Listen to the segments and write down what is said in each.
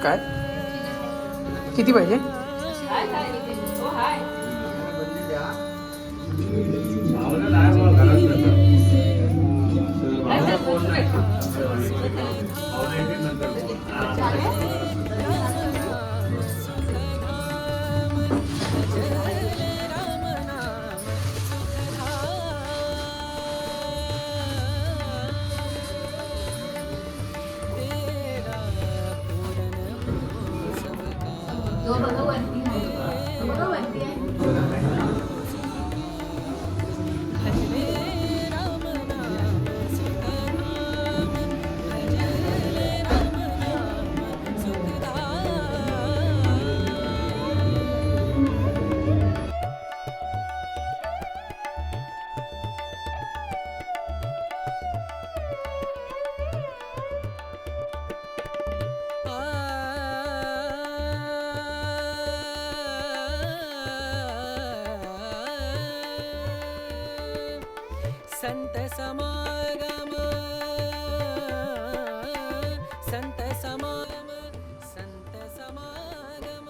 काय किती पाहिजे? संत समागम संत समागम संत समागम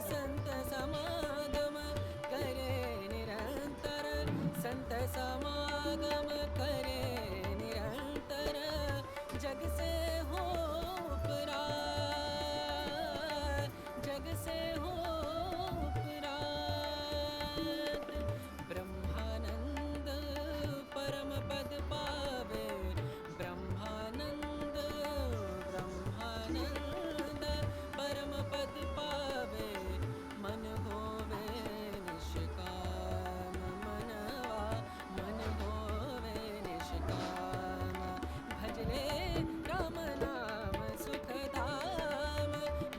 संत समागम करे निरंतर संत समागम करे निरंतर जग से हो उपरात जग से हो उपरात ब्रह्मानंद परम पद पावे ब्रह्मानंद ब्रह्मानंद परम पद पावे मन होवे निष्काम मनवा मन होवे निष्काम भजले राम नाम सुखधाम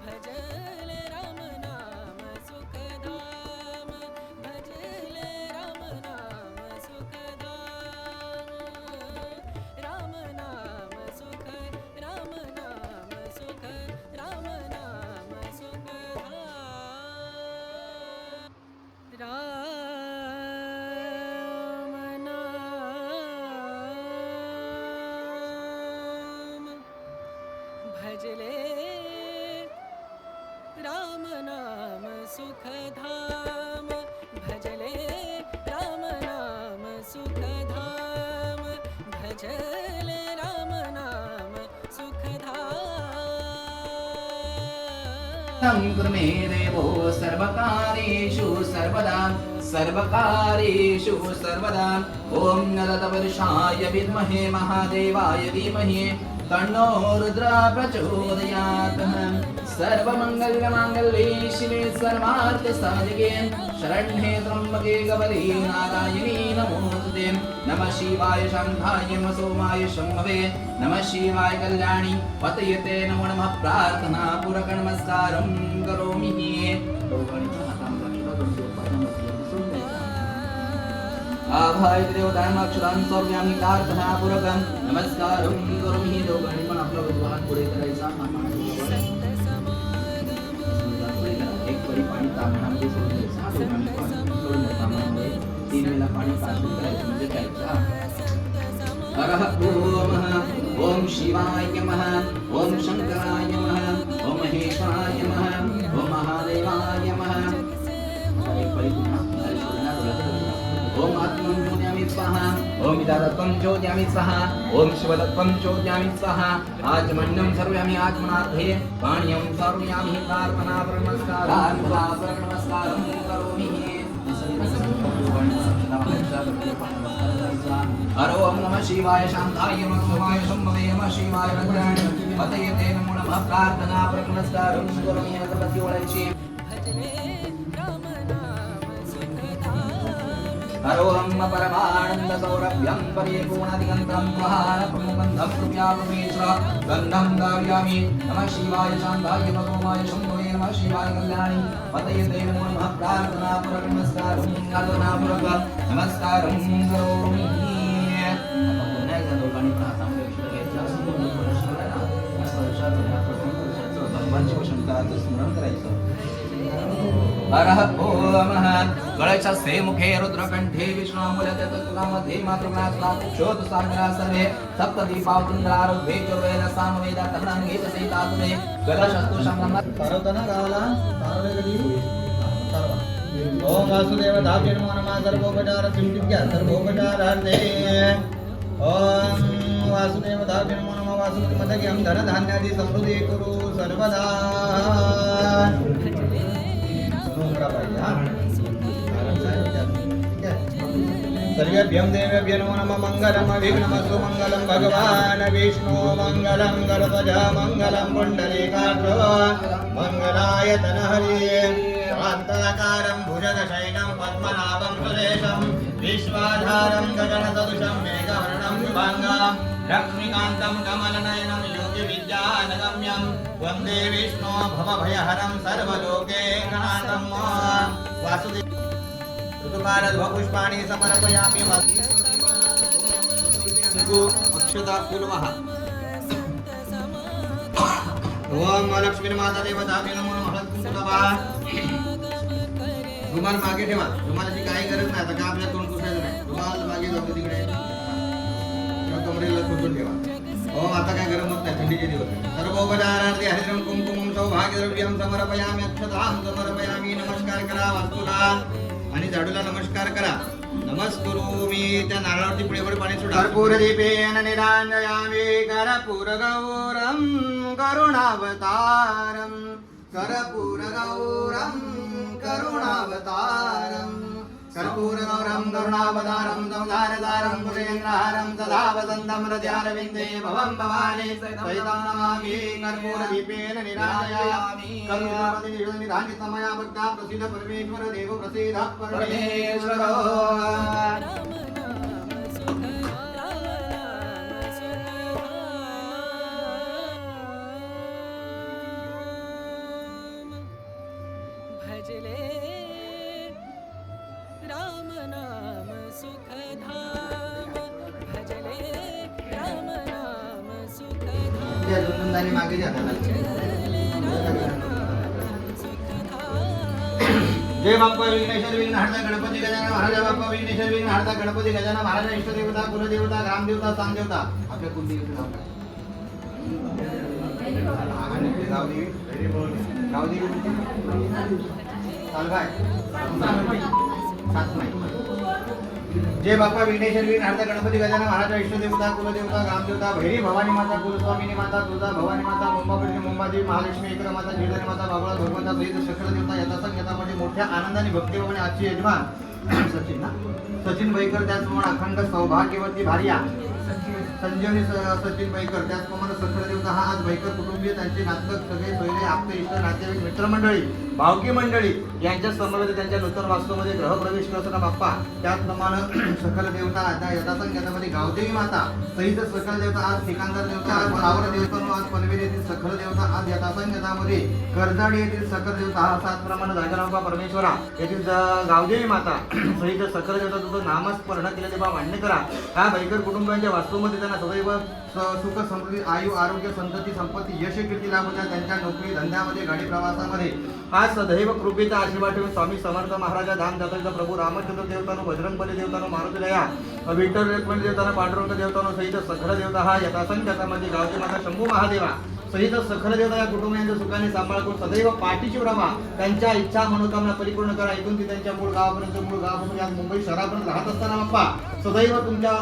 भजले राम नाम सुखधाम भजले राम नाम सुखधाम राम नाम सुख राम नाम सुख राम नाम सुखधाम राम नाम भजले राम नाम सुखधाम भजले राम नाम सुखधाम भजले राम नाम सुखधाम मे देवो सर्वकारेषु सर्वदा सर्वकारेषु सर्वदा ॐ नरतवर्षाय विद्महे महादेवाय धीमहि तन्नो रुद्रः प्रचोदयात् सर्वमङ्गलमाङ्गल्ये शिवे सर्वार्थसाधिके शरण्ये त्र्यम्बके गौरी नारायणी नमोस्तुते नमः शिवाय शान्ताय सोमाय शम्भवे नमः शिवाय कल्याणी पतयते नमो नमः प्रार्थना पूरक नमस्कारं करोमि आभाय देवतांक्षरां सौम्यामी प्रार्थना पूरकं नमस्कारं करोमि दोघांनी पण आपला विद्वान पुढे करायचा एक परी पाणी तांबण्यामध्ये सोडून द्यायचं 3 वेळा पाणी पासून करायचं म्हणजे काय हरः ओम शिवाय नमः ओम शंकराय नमः ओम महेश्वराय नमः ओम महादेवाय नमः एक परी पुन्हा ओम आत्मं ज्योत्यामि स्वाहा ओम विदातत्वं ज्योत्यामि स्वाहा ओम शिवतत्वं ज्योत्यामि स्वाहा आचमन्यं सर्वयामि आत्मनार्थे पाण्यं सर्वयामि प्रार्थना नमस्कारं करोमि हर ओम नमः शिवाय शांताय नमः शंभवे नमः शिवाय कल्याणी पतयते नमो नमः प्रार्थना नमस्कारं करोमि अगरबत्ती ओळायची हरोहम परमानंद सौरभ्यं परिपूर्णादिगन्धं प्रहारप्रमुगन्धं कृपयापमेश्वर गन्धं धारयामि नमः शिवाय शान्ताय नमोमाय शम्भवे नमः शिवाय कल्याणी पतयते नमो नमः प्रार्थना नमस्कारं नमस्कारं करोमि पुन्हा एकदा दोघांनी प्रार्थना भगवानचे शंकराचं स्मरण करायचं हरः ओमः गणेशस्य मुखे रुद्रकण्ठे विष्णुमूलतत्त्वमध्ये मातृगणास्ताक्षोतसागरासने सप्तदीपावतुन्द्रारुभे चोर्वेद सामवेद तदङ्गीतसहितातुमे गणशस्तु संगम पार्वतना गावाला पार्वले कधी ओम वासुदेव धाव्य नमो नमः सर्वोपचार सिंधिक्या सर्वोपचारार्थे ओम वासुदेव धाव्य नमो नमः वासुदेव मदग्यं धन धान्यादि समृद्धी कुरु सर्वदा सर्वेभ्यं देवेभ्यो नमो नमः मंगलम विघ्नमस्तु मंगलम भगवान् विष्णु मंगलम गणपज मंगलम पुंडरीकाक्ष मंगलाय तनहरि शान्ताकारं भुजगशयनं पद्मनाभं सुरेशं विश्वाधारं गगनसदृशं मेघवर्णं शुभाङ्गं लक्ष्मीकान्तं कमलनयनं योगिविद्यानगम्यं वन्दे विष्णो भवभयहरं सर्वलोकैकनाथं वासुदेव ऋतुकालध्वपुष्पाणि समर्पयामि अक्षता फूलमः ओम लक्ष्मी माता देवताभ्यो नमो नमः रुमाल मागे ठेवा रुमालाची काही गरज नाही आता का आपल्या तोंड पुसायचं नाही रुमाल मागे जातो तिकडे किंवा कमरेला खोचून ठेवा हो आता काय गरम होत नाही थंडीचे दिवस सर्वोपचारार्थी हरिद्रम कुंकुमं सौभाग्यद्रव्यं समर्पयामि अक्षतां समर्पयामि नमस्कार करा वास्तुला आणि झाडूला नमस्कार करा नमस्करोमि त्या नारळावरती पुढे पाणी सोडा कर्पूर दीपेन निरांजयामि कर्पूर गौरम करुणावतारम कर्पूर गौरम करुणावतारम कर्पूर गौरम करुणावतारम संधारतारम भुजगेन्द्रहारं सदा वसन्तं हृदयारविन्दे भवं भवानी सहितं नमामि कर्पूर दीपेन निराजयामि करुणावती निधानितमया भक्ता प्रसीद परमेश्वर देव प्रसीद परमेश्वर भजले राम नाम सुखधाम भजले राम नाम सुखधाम त्या दोन मागे जा जय बाप्पा विघ्नेश्वर विघ्नहर्ता गणपती गजानन महाराज बाप्पा विघ्नेश्वर विघ्नहर्ता गणपती गजानन महाराज इष्टदेवता कुलदेवता ग्रामदेवता स्थानदेवता आपल्या कुलदेवीचे नाव काय गावदेवी चालवाय जय बाप्पा विघ्नेश्वर विघ्नहर्ता गणपती गजानन महाराज इष्टदेवता कुलदेवता ग्रामदेवता भैरी भवानी माता कुलस्वामिनी माता तुळजा भवानी माता मुंबादेवी मुंबादेवी महालक्ष्मी इकडे माता जिल्हारी माता बाबळा भगवंता सहित सकल देवता यथासंख्यतामध्ये मोठ्या आनंदाने भक्तिभावाने आजची यजमान सचिन ना सचिन बैकर त्याचप्रमाणे अखंड सौभाग्यवती भार्या संजीवनी सचिन बैकर त्याचप्रमाणे सकल देवता हा आज बैकर कुटुंबीय त्यांचे नातलग सगळे सोयरे आपले इष्ट नातेवाईक मित्रमंडळी भावकी मंडळी यांच्या समवेत त्यांच्या नूतन वास्तूमध्ये गृहप्रवेश करताना बाप्पा त्याचप्रमाणे सकल देवता आता यथासंख्यामध्ये गावदेवी माता सहित सकल देवता आज ठिकाणदार देवता आज आवड देवता आज पनवेल येथील सकल देवता आज यथासंख्यामध्ये कर्जाडी येथील सकल देवता हा त्याचप्रमाणे जागरांबा परमेश्वरा येथील गावदेवी माता सहित सकल देवता तुझं नामस्मरण केलेले बा मान्य करा हा बैकर कुटुंबांच्या वास्तूमध्ये त्यांना सदैव सुख समृद्धी आयु आरोग्य संतती संपत्ती यश कीर्ती लाभ होत्या त्यांच्या नोकरी धंद्यामध्ये गाडी प्रवासामध्ये आज सदैव कृपेचा आशीर्वाद ठेवून स्वामी समर्थ महाराजा धाम जात्रेचा प्रभू रामचंद्र देवतानो बजरंगबली देवतानो मारुतीलया विठ्ठल रुक्मिणी देवतानो पांडुरंग देवतानो सहित सखल देवता हा यथासंख्यातामध्ये गावची माता शंभू महादेवा सहित सखल देवता या कुटुंबियांच्या सुखाने सांभाळ करून सदैव पाठीची राहा त्यांच्या इच्छा मनोकामना परिपूर्ण करा इथून ती त्यांच्या मूळ गावापासून आज मुंबई शहरापर्यंत राहत असताना बाप्पा सदैव तुमच्या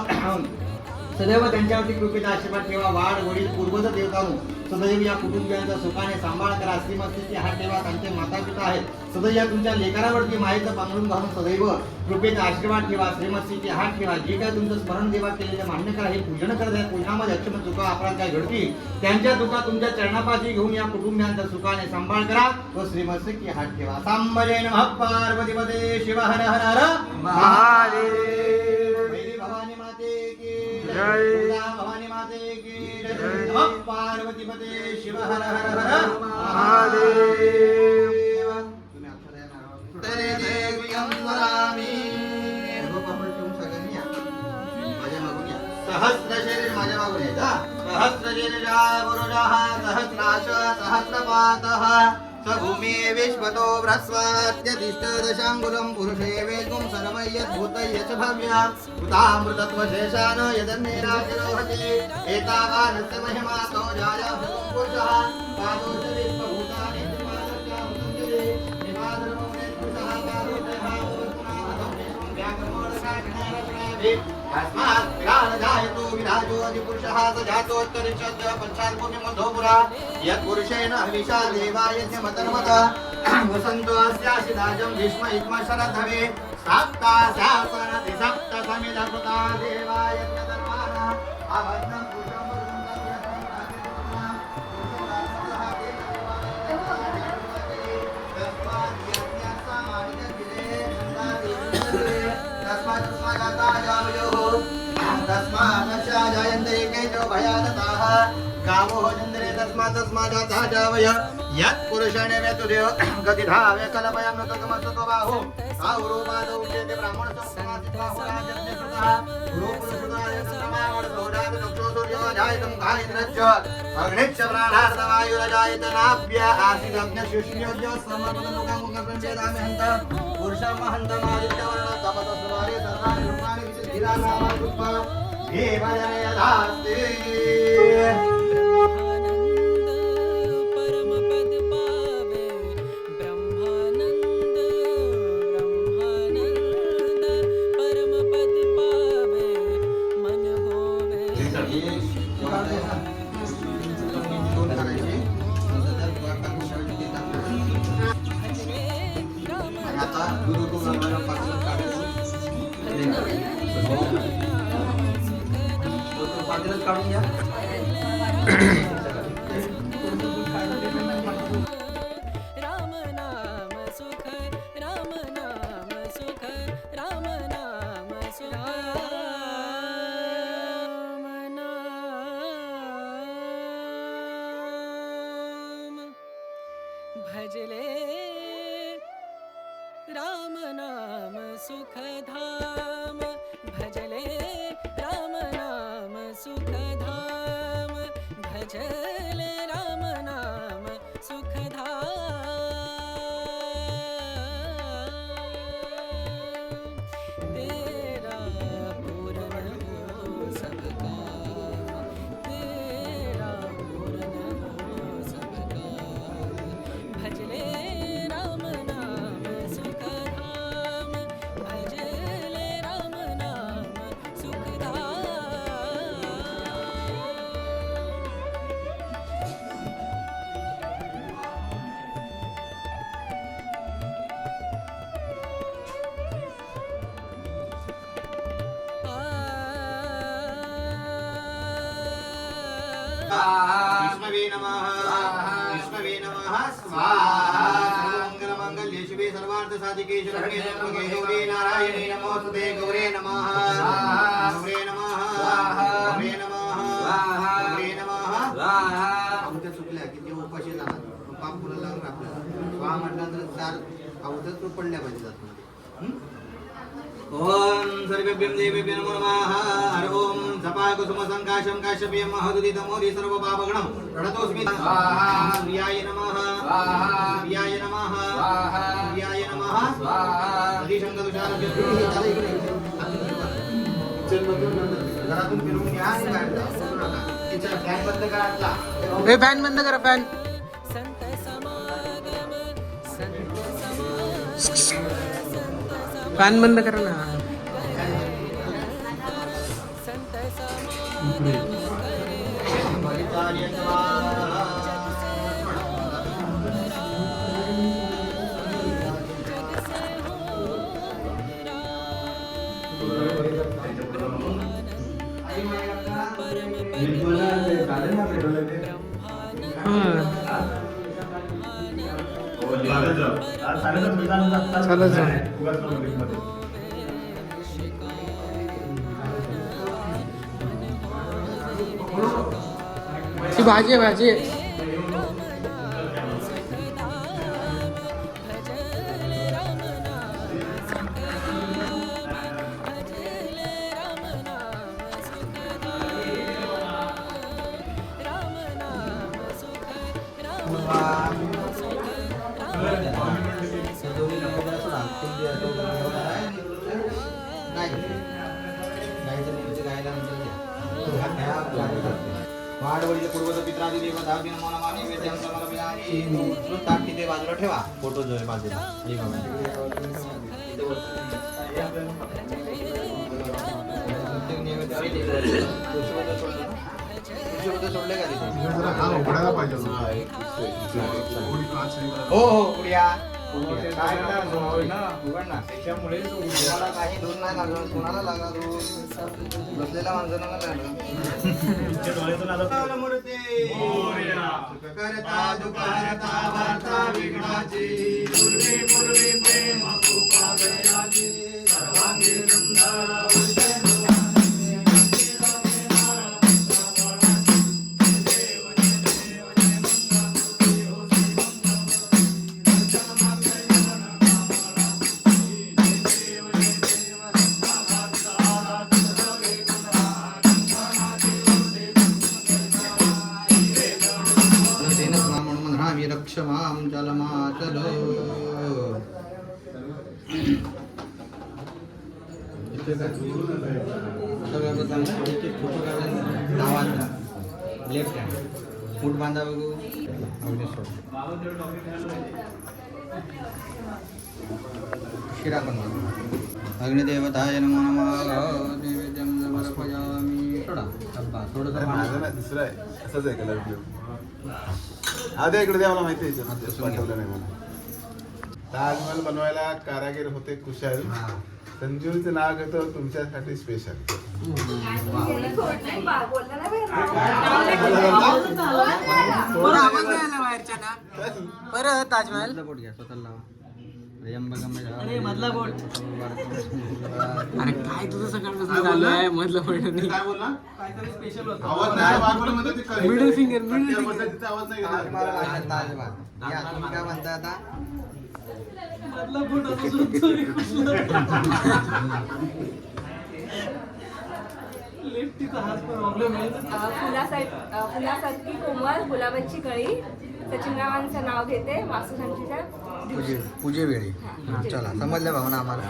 सदैव त्यांच्यावरती कृपेचा आशीर्वाद ठेवा वाढ वडील पूर्वज देवतानो सदैव या कुटुंबियांचा सुखाने सांभाळ करा श्रीमतीची हात ठेवा त्यांचे माता पिता आहेत सदैव या तुमच्या लेकरावरती मायेचं पांघरून घालून सदैव कृपेचा आशीर्वाद ठेवा श्रीमतीची हात ठेवा जे काय तुमचं स्मरण देवा केलेले मान्य करा हे पूजन करत आहे पूजनामध्ये अक्षम चुका अपराध काय घडतील त्यांच्या चुका तुमच्या चरणापाशी घेऊन या कुटुंबियांचा सुखाने सांभाळ करा व श्रीमतीची हात ठेवा सांबरे नमः पार्वतीपते शिव हर हर हर महादेव भवानी माते की जय भवानी माते की जय नमः पार्वतीपते शिव हर हर हर महादेव तुम्ही अक्षरया नारायण तरे देव्यं वरामि गोपाळपूर सगळ्यांनी या माझ्या मागून या सहस्रशीर्ष माझ्या मागून या सहस्रशीर्षा पुरुषः सहस्राश सहस्रपातः स भूमे विश्वतो भ्रस्वात्यतिष्ठदशाङ्गुलं पुरुषे वेद्गुं सर्वयद्भूतयच भव्या उतामृतत्वशेषान् यदन्येनातिरोहति एतावानस्य महिमातो जाया पुरुषः पादोष विश्वभूतानि त्रिपादस्यामुसञ्जले निपादनमो पुरुषः तस्मात् विराजतो विराजो अधिपुरुषः स जातोत्तरिषद् पश्चात्पुण्यमधोपुरा यत्पुरुषेण हविषा देवा यज्ञमतन्मत वसन्तो अस्यासिदाजं भीष्म इत्म शरद्धवे साप्ता शासनति सप्त समिधकृता देवा यज्ञधर्माणा अभद्रं पुरुषं तस्मादस्माजायन्ते केचो भयादताः गावो जन्द्रे तस्मादस्माजातः जावय यत्पुरुषेण वेतुदेव गतिधावे कलपयं न ततमस्ततो बाहो साहुरूपादौ उच्यते ब्राह्मणसंस्मासितबाहुराजन्यसुतः गुरुपुरुषुताय तत्रमावणसौराद दक्षो सूर्यो जायतं घायन्द्रश्च अग्निश्च प्राणार्धवायुरजायत नाभ्य आसीदग्नशुष्ण्योज्य समर्पणमुखमुखप्रवेदामि हन्त पुरुषमहन्तमादित्यवर्णं तपतस्वारे सर्वाणि रूपाणि विचिद्धिरानामारूपा देवजनयदास्ते काढून घ्या. राम नाम सुख राम नाम सुख राम नाम सुख राम नाम भजले राम नाम सुख धाम भजले राम नाम सुख धाम भजले राम नाम सुख धाम तेरा पूर्ण हो सब काम तेरा पूर्ण हो सब काम भजले राम नाम सुख धाम भजले राम नाम सुख धाम विष्णवे नमः विष्णवे नमः स्वाहा सर्वमंगलमांगल्ये शिवे सर्वार्थसाधिके शरण्ये त्र्यंबके गौरी नारायणे नमोस्तुते गौरे नमः गौरे नमः गौरे नमः गौरे नमः आमच्या चुकल्या की ते उपाशी जाणार पाप पुन्हा लागणार आपल्याला स्वाहा म्हटलं तर चार अवधत पडल्या पाहिजे जात ओम सर्वेभ्यं देवेभ्यो नमो नमः हर ओम जपा कुसुम संकाशं काश्यपेयं महदुदितमोदि सर्व पापगणं प्रणतोऽस्मि स्वाहा प्रियाय नमः स्वाहा प्रियाय नमः स्वाहा प्रियाय नमः स्वाहा अधिशंकदुषार घरातून फिरून घ्या आणि बाहेर जा तिचा फॅन बंद करा हे फॅन बंद करा फॅन संत समागम संत समागम फॅन बंद करा ना संत समागम चालत जा ती भाजी आहे भाजी आहे वाडवडीचे पूर्वज पित्रादी देवता नमो नमः नैवेद्यं समर्पयामि. ताट तिथे बाजूला ठेवा. फोटो जो आहे बाजूला. सोडले का हो हो पुढ्या त्याच्यामुळे तुम्हाला काही दूर नाही लागलं कोणाला लागला दूर बसलेल्या माणसाला लागलं करता दुकारता वार्ता विघ्नाची पूर्वी पूर्वी प्रेम कृपा दयाची सर्वांगी सुंदर रक्षमां जलमाचल लेफ्ट हँड फूट बांधा बघू शिरा पण अग्निदेवताय नमो नमः नैवेद्यं समर्पयामि. सोडा डब्बा थोडंसं माझं दुसरं आहे असंच आहे कलर ब्ल्यू. आधी इकडे द्या मला माहिती आहे पाठवलं नाही मला. ताजमहल बनवायला कारागीर होते कुशल. संजीवचं नाव घेतो तुमच्यासाठी स्पेशल. आवाज नाही आला बाहेरच्या ना. परत ताजमहल बोट घ्या स्वतःला लावा. अरे काय तुझं सकाळपासून चालू आहे मधलं पण काय बोलला आवाज नाही बाजूला मध्ये ते करेल. मिडल फिंगर त्या पद्धतीचा आवाज नाही येणार. तुम्ही काय म्हणता आता फुलासारखी कोमल गुलाबाची कळी सचिनरावांचं नाव घेते वास्तुशांतीच्या पूजे वेळी चला समजलं भावना आम्हाला.